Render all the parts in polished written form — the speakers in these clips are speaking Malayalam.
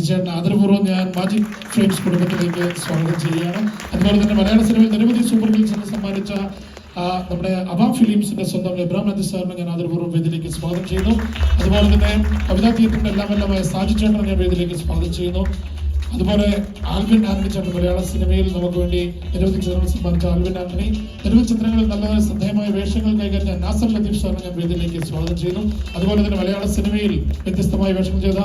ബിജുചേട്ടൻ ആദരപൂർവ്വം ഞാൻ മാജിക് ഫ്രെയിംസ് കുടുംബത്തിലേക്ക് സ്വാഗതം ചെയ്യുകയാണ്. അതുപോലെ തന്നെ മലയാള സിനിമയിൽ നിരവധി സൂപ്പർ ഹിറ്റ്സിനെ സമ്മാനിച്ച നമ്മുടെ അബ ഫിലിംസിന്റെ സ്വന്തം എബ്രാം നദി സാറിനെ ഞാൻ ആദരപൂർവ്വം വേദിയിലേക്ക് സ്വാഗതം ചെയ്യുന്നു. അതുപോലെ തന്നെ കവിതാ തിയേറ്ററിന്റെ എല്ലാമായ സാജു ചേട്ടനെ ഞാൻ വേദിയിലേക്ക് സ്വാഗതം ചെയ്യുന്നു. അതുപോലെ ആൽവിൻ ആന്റണി ചേട്ടൻ മലയാള സിനിമയിൽ നമുക്ക് വേണ്ടി നിരവധി ചിത്രങ്ങൾ സമ്മാനിച്ച ആൽവിൻ ആന്റണി, നിരവധി ചിത്രങ്ങളിൽ നല്ല ശ്രദ്ധേയമായ വേഷങ്ങൾ കൈകാര്യം നാസർ ലത്തീഫ് സാറിനെ ഞാൻ വേദിയിലേക്ക് സ്വാഗതം ചെയ്യുന്നു. അതുപോലെ തന്നെ മലയാള സിനിമയിൽ വ്യത്യസ്തമായ വേഷങ്ങൾ ചെയ്ത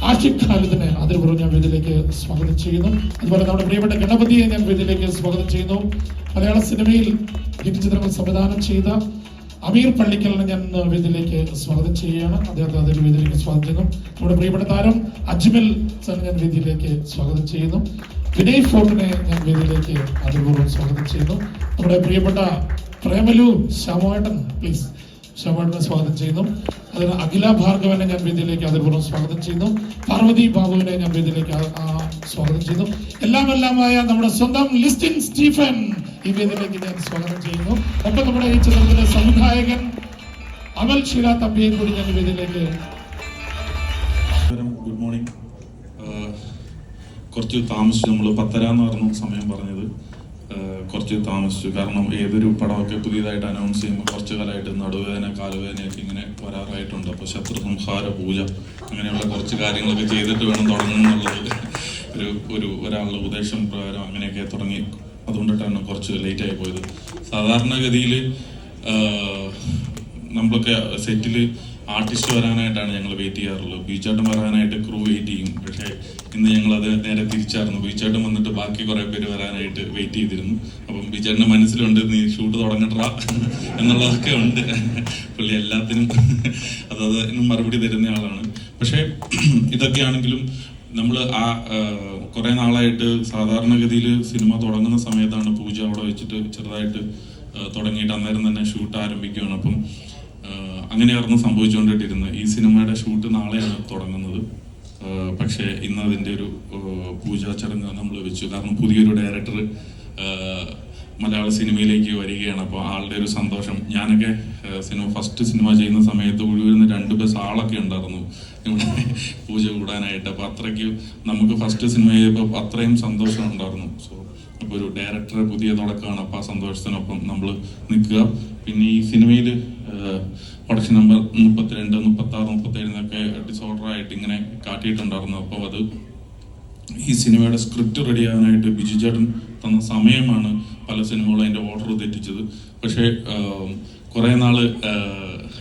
ആഷിഖ് ഖാലിദിനെ ആദരപൂർവ്വം ഞാൻ വേദിയിലേക്ക് സ്വാഗതം ചെയ്യുന്നു. അതുപോലെ നമ്മുടെ പ്രിയപ്പെട്ട ഗണപതിയെ ഞാൻ വേദിയിലേക്ക് സ്വാഗതം ചെയ്യുന്നു. മലയാള സിനിമയിൽ ഹിറ്റ് ചിത്രങ്ങൾ സംവിധാനം ചെയ്ത അമീർ പള്ളിക്കലിനെ ഞാൻ വേദിയിലേക്ക് സ്വാഗതം ചെയ്യുകയാണ്. അദ്ദേഹത്തെ അതിൽ വേദിയിലേക്ക് സ്വാഗതം ചെയ്യുന്നു. നമ്മുടെ പ്രിയപ്പെട്ട താരം അജ്മൽ സാറിനെ ഞാൻ വേദിയിലേക്ക് സ്വാഗതം ചെയ്യുന്നു. വിനയ് ഫോർട്ടിനെ ഞാൻ വേദിയിലേക്ക് ആദരപൂർവ്വം സ്വാഗതം ചെയ്യുന്നു. നമ്മുടെ പ്രിയപ്പെട്ട പ്രേമലു ശ്യാമോട്ടൻ പ്ലീസ് ശ്യാമോട്ടനെ സ്വാഗതം ചെയ്യുന്നു. അതിന് അഖില ഭാർഗവനെ ഞാൻ വേദിയിലേക്ക് ആദരപൂർവ്വം സ്വാഗതം ചെയ്യുന്നു. പാർവതി ബാബുവിനെ ഞാൻ വേദിയിലേക്ക് സ്വാഗതം ചെയ്യുന്നു. എല്ലാമായ നമ്മുടെ സ്വന്തം ലിസ്റ്റിൻ സ്റ്റീഫൻ ഈ വേദിയിലേക്ക് ഞാൻ സ്വാഗതം ചെയ്യുന്നു. ഒപ്പം നമ്മുടെ ഈ ചിത്രത്തിലെ സംവിധായകൻ അമൽ ഷില തമ്പിയെ കൂടി ഞാൻ വേദിയിലേക്ക്. Good morning. കുറച്ച് താമസിച്ചു, നമ്മൾ 10:30 സമയം പറഞ്ഞത് കുറച്ച് താമസിച്ചു. കാരണം ഏതൊരു പടമൊക്കെ പുതിയതായിട്ട് അനൗൺസ് ചെയ്യുമ്പോൾ കുറച്ച് കാലമായിട്ട് നടുവേദന കാലുവേദനയൊക്കെ ഇങ്ങനെ വരാറായിട്ടുണ്ട്. അപ്പോൾ ശത്രു സംഹാര പൂജ അങ്ങനെയുള്ള കുറച്ച് കാര്യങ്ങളൊക്കെ ചെയ്തിട്ട് വേണം തുടങ്ങുന്നുള്ളത് ഒരാളുടെ ഉപദേശം പ്രകാരം അങ്ങനെയൊക്കെ തുടങ്ങി. അതുകൊണ്ടിട്ടാണ് കുറച്ച് ലേറ്റായി പോയത്. സാധാരണഗതിയിൽ നമ്മളൊക്കെ സെറ്റിൽ ആർട്ടിസ്റ്റ് വരാനായിട്ടാണ് ഞങ്ങൾ വെയിറ്റ് ചെയ്യാറുള്ളത്. ബീച്ചാട്ടം വരാനായിട്ട് ക്രൂ വെയിറ്റ് ചെയ്യും. പക്ഷേ ഇന്ന് ഞങ്ങളത് നേരെ തിരിച്ചായിരുന്നു. ബീച്ചാട്ടം വന്നിട്ട് ബാക്കി കുറേ പേര് വരാനായിട്ട് വെയിറ്റ് ചെയ്തിരുന്നു. അപ്പം ബീച്ചാട്ടിൻ്റെ മനസ്സിലുണ്ട് നീ ഷൂട്ട് തുടങ്ങട്ടാ എന്നുള്ളതൊക്കെ ഉണ്ട്. പുള്ളി എല്ലാത്തിനും അതിനും മറുപടി തരുന്ന ആളാണ്. പക്ഷേ ഇതൊക്കെയാണെങ്കിലും നമ്മൾ കുറേ നാളായിട്ട് സാധാരണഗതിയിൽ സിനിമ തുടങ്ങുന്ന സമയത്താണ് പൂജ അവിടെ വെച്ചിട്ട് ചെറുതായിട്ട് തുടങ്ങിയിട്ട് അന്നേരം തന്നെ ഷൂട്ട് ആരംഭിക്കുകയാണ്. അപ്പം അങ്ങനെയായിരുന്നു സംഭവിച്ചുകൊണ്ടിട്ടിരുന്നത്. ഈ സിനിമയുടെ ഷൂട്ട് നാളെയാണ് തുടങ്ങുന്നത്. പക്ഷേ ഇന്ന് അതിൻ്റെ ഒരു പൂജാ ചടങ്ങ് നമ്മൾ വെച്ചു. കാരണം പുതിയൊരു ഡയറക്ടർ മലയാള സിനിമയിലേക്ക് വരികയാണ്. അപ്പോൾ ആളുടെ ഒരു സന്തോഷം. ഞാനൊക്കെ ഫസ്റ്റ് സിനിമ ചെയ്യുന്ന സമയത്ത് ഒഴിവരുന്ന 2 ബസ് ആളൊക്കെ ഉണ്ടായിരുന്നു ഇവിടെ പൂജ കൂടാനായിട്ട്. അപ്പോൾ അത്രയ്ക്ക് നമുക്ക് ഫസ്റ്റ് സിനിമ ചെയ്തപ്പോൾ അത്രയും സന്തോഷം ഉണ്ടായിരുന്നു. സോ അപ്പോൾ ഒരു ഡയറക്ടറെ പുതിയ തുടക്കമാണ്. അപ്പോൾ ആ സന്തോഷത്തിനൊപ്പം നമ്മൾ നിൽക്കുക. പിന്നെ ഈ സിനിമയിൽ പ്രൊഡക്ഷൻ നമ്പർ 32, 36, 37 ഡിസോർഡറായിട്ട് ഇങ്ങനെ കാട്ടിയിട്ടുണ്ടായിരുന്നു. അപ്പോൾ അത് ഈ സിനിമയുടെ സ്ക്രിപ്റ്റ് റെഡിയാകാനായിട്ട് ബിജുചേട്ടൻ തന്ന സമയമാണ് പല സിനിമകളും അതിൻ്റെ ഓർഡർ തെറ്റിച്ചത്. പക്ഷേ കുറേ നാൾ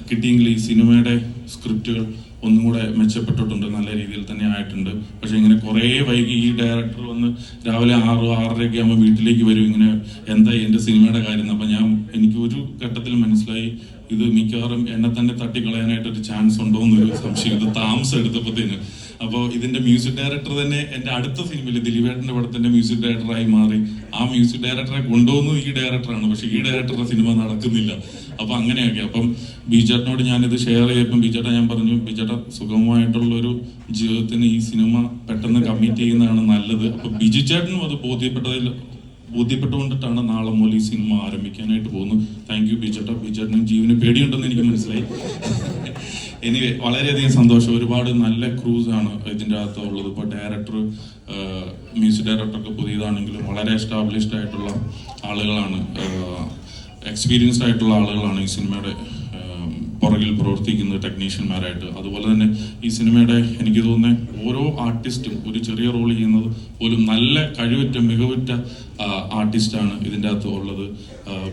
കിട്ടിയെങ്കിൽ ഈ സിനിമയുടെ സ്ക്രിപ്റ്റുകൾ ഒന്നും കൂടെ മെച്ചപ്പെട്ടിട്ടുണ്ട്, നല്ല രീതിയിൽ തന്നെ ആയിട്ടുണ്ട്. പക്ഷെ ഇങ്ങനെ കുറേ വൈകി ഈ ഡയറക്ടർ വന്ന് രാവിലെ 6, 6:30 ആകുമ്പോൾ വീട്ടിലേക്ക് വരും. ഇങ്ങനെ എന്തായി എൻ്റെ സിനിമയുടെ കാര്യം. അപ്പം എനിക്ക് ഒരു ഘട്ടത്തിൽ മനസ്സിലായി ഇത് മിക്കവാറും എന്നെ തന്നെ തട്ടിക്കളയാനായിട്ടൊരു ചാൻസ് ഉണ്ടോ എന്നൊരു സംശയം. ഇത് താമസം എടുത്തപ്പോഴത്തേന്. അപ്പോൾ ഇതിന്റെ മ്യൂസിക് ഡയറക്ടർ തന്നെ എൻ്റെ അടുത്ത സിനിമയിൽ ദിലീപേട്ടൻ്റെ പടത്തിന്റെ മ്യൂസിക് ഡയറക്ടറായി മാറി. ആ മ്യൂസിക് ഡയറക്ടറെ കൊണ്ടുപോകുന്നത് ഈ ഡയറക്ടറാണ്. പക്ഷെ ഈ ഡയറക്ടറുടെ സിനിമ നടക്കുന്നില്ല. അപ്പൊ അങ്ങനെയൊക്കെ. അപ്പം ബിജുചേട്ടനോട് ഞാനിത് ഷെയർ ചെയ്തപ്പം ബിജുചേട്ടൻ ഞാൻ പറഞ്ഞു, ബിജുചേട്ടൻ സുഗമമായിട്ടുള്ളൊരു ജീവിതത്തിന് ഈ സിനിമ പെട്ടെന്ന് കമ്മിറ്റ് ചെയ്യുന്നതാണ് നല്ലത്. അപ്പൊ ബിജുചേട്ടനും അത് ബോധ്യപ്പെട്ടുകൊണ്ടിട്ടാണ് നാളെ മുതൽ ഈ സിനിമ ആരംഭിക്കാനായിട്ട് പോകുന്നത്. Thank you ബിജുചേട്ട. ബിജുചേട്ടനും ജീവന് പേടിയുണ്ടെന്ന് എനിക്ക് മനസ്സിലായി. എനിവേ വളരെയധികം സന്തോഷം. ഒരുപാട് നല്ല ക്രൂസ് ആണ് ഇതിൻ്റെ അകത്തുള്ളത്. ഇപ്പോൾ ഡയറക്ടർ, മ്യൂസിക് ഡയറക്ടറൊക്കെ പുതിയതാണെങ്കിലും വളരെ എസ്റ്റാബ്ലിഷ്ഡ് ആയിട്ടുള്ള ആളുകളാണ്, എക്സ്പീരിയൻസ്ഡ് ആയിട്ടുള്ള ആളുകളാണ് ഈ സിനിമയുടെ പുറകിൽ പ്രവർത്തിക്കുന്നത് ടെക്നീഷ്യന്മാരായിട്ട്. അതുപോലെ തന്നെ ഈ സിനിമയുടെ എനിക്ക് തോന്നുന്നത് ഓരോ ആർട്ടിസ്റ്റും ഒരു ചെറിയ റോൾ ചെയ്യുന്നത് പോലും നല്ല മികവുറ്റ ആർട്ടിസ്റ്റാണ് ഇതിൻ്റെ അകത്ത് ഉള്ളത്.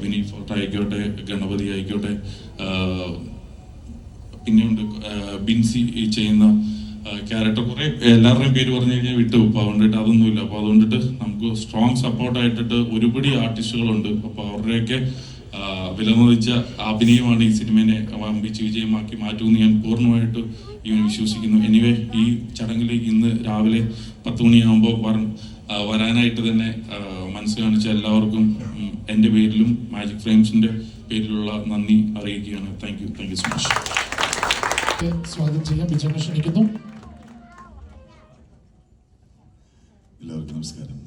വിനീത് ഫോർട്ട് ആയിക്കോട്ടെ, ഗണപതി ആയിക്കോട്ടെ, പിന്നെയുണ്ട് ബിൻസി ഈ ചെയ്യുന്ന ക്യാരക്ടർ. കുറെ എല്ലാവരുടെയും പേര് പറഞ്ഞു കഴിഞ്ഞാൽ വിട്ടുപോകും. അതുകൊണ്ടിട്ട് അതൊന്നുമില്ല. അപ്പോൾ അതുകൊണ്ടിട്ട് നമുക്ക് സ്ട്രോങ് സപ്പോർട്ടായിട്ടിട്ട് ഒരുപടി ആർട്ടിസ്റ്റുകളുണ്ട്. അപ്പോൾ അവരുടെയൊക്കെ വിലമതിച്ച അഭിനയമാണ് ഈ സിനിമയെ വമ്പിച്ച് വിജയമാക്കി മാറ്റുമെന്ന് ഞാൻ പൂർണ്ണമായിട്ട് വിശ്വസിക്കുന്നു. എനിവേ ഈ ചടങ്ങിലേക്ക് ഇന്ന് രാവിലെ 10 മണിയാകുമ്പോൾ വരാനായിട്ട് തന്നെ മനസ്സ് കാണിച്ച എല്ലാവർക്കും എൻ്റെ പേരിലും മാജിക് ഫ്രെയിംസിന്റെ പേരിലുള്ള നന്ദി അറിയിക്കുകയാണ്. Thank you so much. സ്വാഗതം ചെയ്യാം. ബിജുവിനെ ക്ഷണിക്കുന്നു. എല്ലാവർക്കും നമസ്കാരം.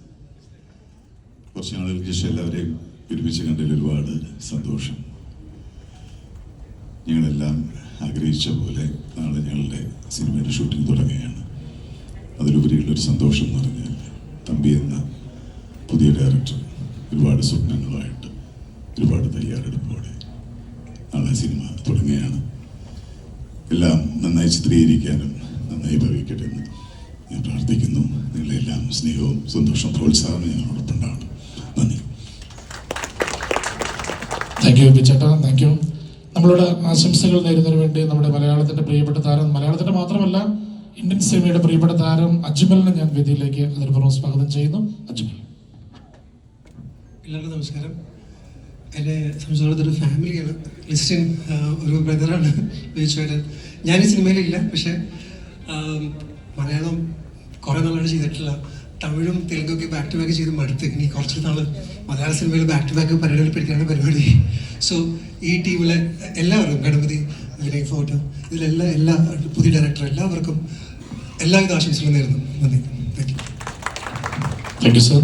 കുറച്ച് നാളുകൾക്ക് ശേഷം എല്ലാവരെയും ഒരുമിച്ച് കണ്ടതിൽ ഒരുപാട് സന്തോഷം. ഞങ്ങളെല്ലാം ആഗ്രഹിച്ച പോലെ നാളെ ഞങ്ങളുടെ സിനിമയുടെ ഷൂട്ടിംഗ് തുടങ്ങുകയാണ്. അതിലുപരിയുള്ളൊരു സന്തോഷം എന്ന് പറഞ്ഞാൽ തമ്പി എന്ന പുതിയ ഡയറക്ടർ ഒരുപാട് സ്വപ്നങ്ങളുമായിട്ട് ഒരുപാട് തയ്യാറെടുപ്പോടെ നാളെ സിനിമ തുടങ്ങുകയാണ്. എല്ലാം നന്നായി ചിത്രീകരിക്കാനും നന്നായി ഭവിക്കട്ടെ എന്ന് ഞാൻ പ്രാർത്ഥിക്കുന്നു. നിങ്ങളെല്ലാം സ്നേഹവും സന്തോഷവും പ്രോത്സാഹനവും ഞങ്ങളോടൊപ്പമുണ്ടാവണം. നന്ദി. താങ്ക് യു ബിച്ചേട്ടാ, താങ്ക് യു. നമ്മളോട് ആശംസകൾ നേരുന്നതിന് വേണ്ടി നമ്മുടെ മലയാളത്തിന്റെ പ്രിയപ്പെട്ട താരം, മലയാളത്തിന്റെ മാത്രമല്ല ഇന്ത്യൻ സിനിമയുടെ പ്രിയപ്പെട്ട താരം അജ്മലിനെ ഞാൻ വേദിയിലേക്ക് അതിർപൂർവ്വം സ്വാഗതം ചെയ്യുന്നു. അജ്മൽ. എല്ലാവർക്കും നമസ്കാരം. എൻ്റെ സംസാരത്തിൽ ഒരു ഫാമിലിയാണ്. ലിസ്റ്റിൻ ഒരു ബ്രദറാണ് ബീച്ചുവേട്ടൻ. ഞാൻ ഈ സിനിമയിലില്ല, പക്ഷേ മലയാളം കുറേ നാളായിട്ട് ചെയ്തിട്ടില്ല. തമിഴും തെലുങ്കൊക്കെ ബാക്ക് ടു ബാക്ക് ചെയ്ത് മടുത്ത് ഇനി കുറച്ച് നാൾ മലയാള സിനിമയിൽ ബാക്ക് ടു ബാക്ക് പരിപാടികൾ പിടിക്കാനുള്ള പരിപാടി. സോ ഈ ടീമിലെ എല്ലാവർക്കും, ഗണപതി, വിനയ് ഫോർട്ട്, എല്ലാ പുതിയ ഡയറക്ടർ എല്ലാവർക്കും എല്ലാവിധ ആശംസകളും നേരുന്നു. നന്ദി. Thank U. Thank you sir.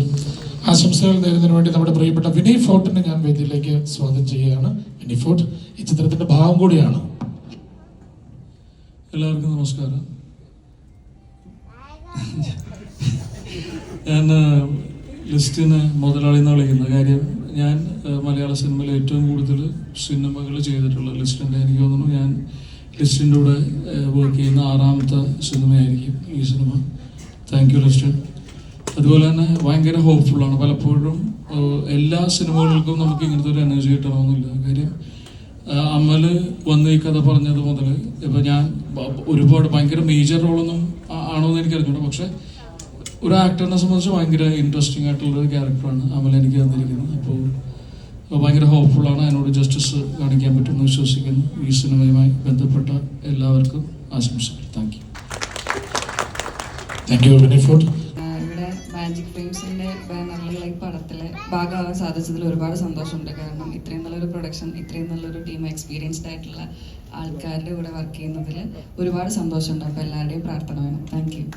ആശംസകൾ നേരുന്നതിന് വേണ്ടി നമ്മുടെ പ്രിയപ്പെട്ട വിനയ് ഫോർട്ടിനെ ഞാൻ വേദിയിലേക്ക് സ്വാഗതം ചെയ്യുകയാണ്. വിനയ് ഫോർട്ട് ഈ ചിത്രത്തിന്റെ ഭാഗം കൂടിയാണ്. എല്ലാവർക്കും നമസ്കാരം. ഞാൻ ലിസ്റ്റിനെ മുതലാളി എന്ന് വിളിക്കുന്ന കാര്യം, ഞാൻ മലയാള സിനിമയിൽ ഏറ്റവും കൂടുതൽ സിനിമകൾ ചെയ്തിട്ടുള്ള ലിസ്റ്റിൻ്റെ, എനിക്ക് തോന്നുന്നു ഞാൻ ലിസ്റ്റിൻ്റെ കൂടെ വർക്ക് ചെയ്യുന്ന 6ാമത്തെ സിനിമയായിരിക്കും ഈ സിനിമ. Thank you Listin. അതുപോലെ തന്നെ ഭയങ്കര ഹോപ്പ്ഫുള്ളാണ്. പലപ്പോഴും എല്ലാ സിനിമകൾക്കും നമുക്ക് ഇങ്ങനത്തെ ഒരു എനർജി കിട്ടണമെന്നില്ല. കാര്യം അമൽ വന്ന് ഈ കഥ പറഞ്ഞത് മുതൽ ഇപ്പം ഞാൻ ഒരുപാട് ഭയങ്കര മേജർ റോളൊന്നും ആണോ എന്ന് എനിക്കറിഞ്ഞൂടാ, പക്ഷെ ഒരു ആക്ടറിനെ സംബന്ധിച്ച് ഭയങ്കര ഇൻട്രസ്റ്റിംഗ് ആയിട്ടുള്ളൊരു ക്യാരക്ടറാണ് അമൽ എനിക്ക് തന്നിരിക്കുന്നത്. അപ്പോൾ ഭയങ്കര ഹോപ്പ്ഫുള്ളാണ്. അതിനോട് ജസ്റ്റിസ് കാണിക്കാൻ പറ്റുമെന്ന് വിശ്വസിക്കുന്നു. ഈ സിനിമയുമായി ബന്ധപ്പെട്ട എല്ലാവർക്കും ആശംസകൾ. Thank you. Thank you Vinay fort. ഇവിടെ മാജിക് ഫിലിംസിൻ്റെ ബാനറിലുള്ള ഈ പടത്തിൽ ഭാഗമാകാൻ സാധിച്ചതിൽ ഒരുപാട് സന്തോഷമുണ്ട്. കാരണം ഇത്രയും നല്ലൊരു പ്രൊഡക്ഷൻ, ഇത്രയും നല്ലൊരു ടീം, എക്സ്പീരിയൻസ്ഡ് ആയിട്ടുള്ള ആൾക്കാരുടെ കൂടെ വർക്ക് ചെയ്യുന്നതിൽ ഒരുപാട് സന്തോഷമുണ്ട്. അപ്പോൾ എല്ലാവരുടെയും പ്രാർത്ഥന വേണം. Thank you.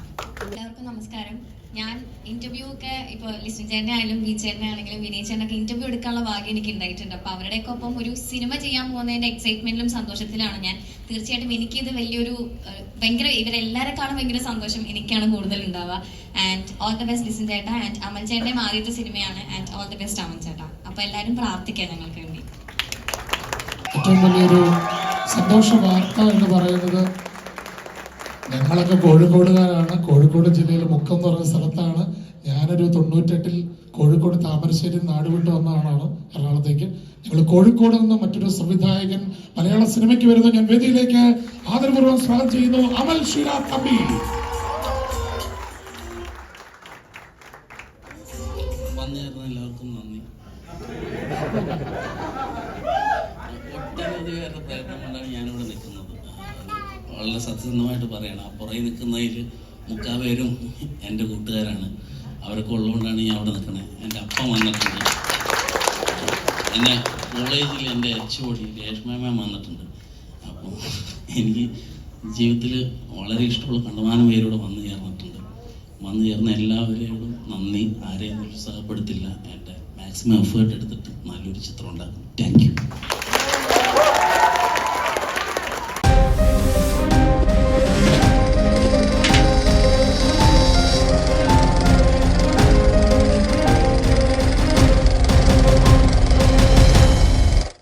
എല്ലാവർക്കും നമസ്കാരം. ഞാൻ ഇന്റർവ്യൂ ഒക്കെ ഇപ്പോൾ ലിസ്റ്റിൻ ചേട്ടനെ ആയാലും ബി ചേട്ടനെ ആണെങ്കിലും വിനയ് ചേട്ടനൊക്കെ ഇന്റർവ്യൂ എടുക്കാനുള്ള ഭാഗ്യം എനിക്ക് ഉണ്ടായിട്ടുണ്ട്. അപ്പോൾ അവരുടെയൊക്കെ ഒപ്പം ഒരു സിനിമ ചെയ്യാൻ പോകുന്നതിൻ്റെ എക്സൈറ്റ്മെന്റിലും സന്തോഷത്തിലാണ് ഞാൻ. തീർച്ചയായിട്ടും എനിക്കിത് വലിയൊരു ഭയങ്കര, ഇവരെല്ലാവരെക്കാളും ഭയങ്കര സന്തോഷം എനിക്കാണ് കൂടുതൽ ഉണ്ടാവുക. And all the best Listin ചേട്ടാ. ആൻഡ് അമൽ ചേട്ടൻ്റെ ആദ്യത്തെ സിനിമയാണ്. ആൻഡ് ഓൾ ദ ബെസ്റ്റ് അമൽ ചേട്ടാ. അപ്പോൾ എല്ലാവരും പ്രാർത്ഥിക്കാം ഞങ്ങൾക്ക് വേണ്ടി. ഏറ്റവും വലിയൊരു സന്തോഷ വാർത്ത എന്ന് പറയുന്നത്, ഞങ്ങളൊക്കെ കോഴിക്കോടുകാരാണ്. കോഴിക്കോട് ജില്ലയിൽ മുക്കം എന്ന് പറയുന്ന സ്ഥലത്താണ്. ഞാനൊരു 98-ൽ കോഴിക്കോട് താമരശ്ശേരി നാട് വിട്ട് വന്ന ആളാണ് എറണാകുളത്തേക്ക്. ഞങ്ങൾ കോഴിക്കോട് നിന്ന് മറ്റൊരു സംവിധായകൻ മലയാള സിനിമയ്ക്ക് വരുന്നു. ഞാൻ വേദിയിലേക്ക് ആദരപൂർവ്വം സ്വാഗതം ചെയ്യുന്നു അമൽ ശ്രീനാഥ് തമ്പി. എല്ലാവർക്കും നന്ദി. ഒട്ടനവധി പേരുടെ പ്രയത്നം കൊണ്ടാണ് ഞാനിവിടെ നിൽക്കുന്നത്. വളരെ സത്യസന്ധമായിട്ട് പറയണം. പുറകെ നിൽക്കുന്നതിൽ 3/4 പേരും എൻ്റെ കൂട്ടുകാരാണ്. അവരൊക്കെ ഉള്ളതുകൊണ്ടാണ് ഞാൻ അവിടെ നിൽക്കുന്നത്. എൻ്റെ അപ്പം വന്നിട്ടുണ്ട്, എന്നെ കോളേജിൽ എൻ്റെ HOD രേഷ്മ മാം വന്നിട്ടുണ്ട്. അപ്പോൾ എനിക്ക് ജീവിതത്തിൽ വളരെ ഇഷ്ടമുള്ള കണ്ടമാനം പേരോട് വന്നു ചേർന്നിട്ടുണ്ട്. വന്നു ചേർന്ന എല്ലാവരോടും നന്ദി. ആരെയും നിരുത്സാഹപ്പെടുത്തില്ല. എൻ്റെ മാക്സിമം എഫേർട്ട് എടുത്തിട്ട് നല്ലൊരു ചിത്രം ഉണ്ടാക്കും. Thank you.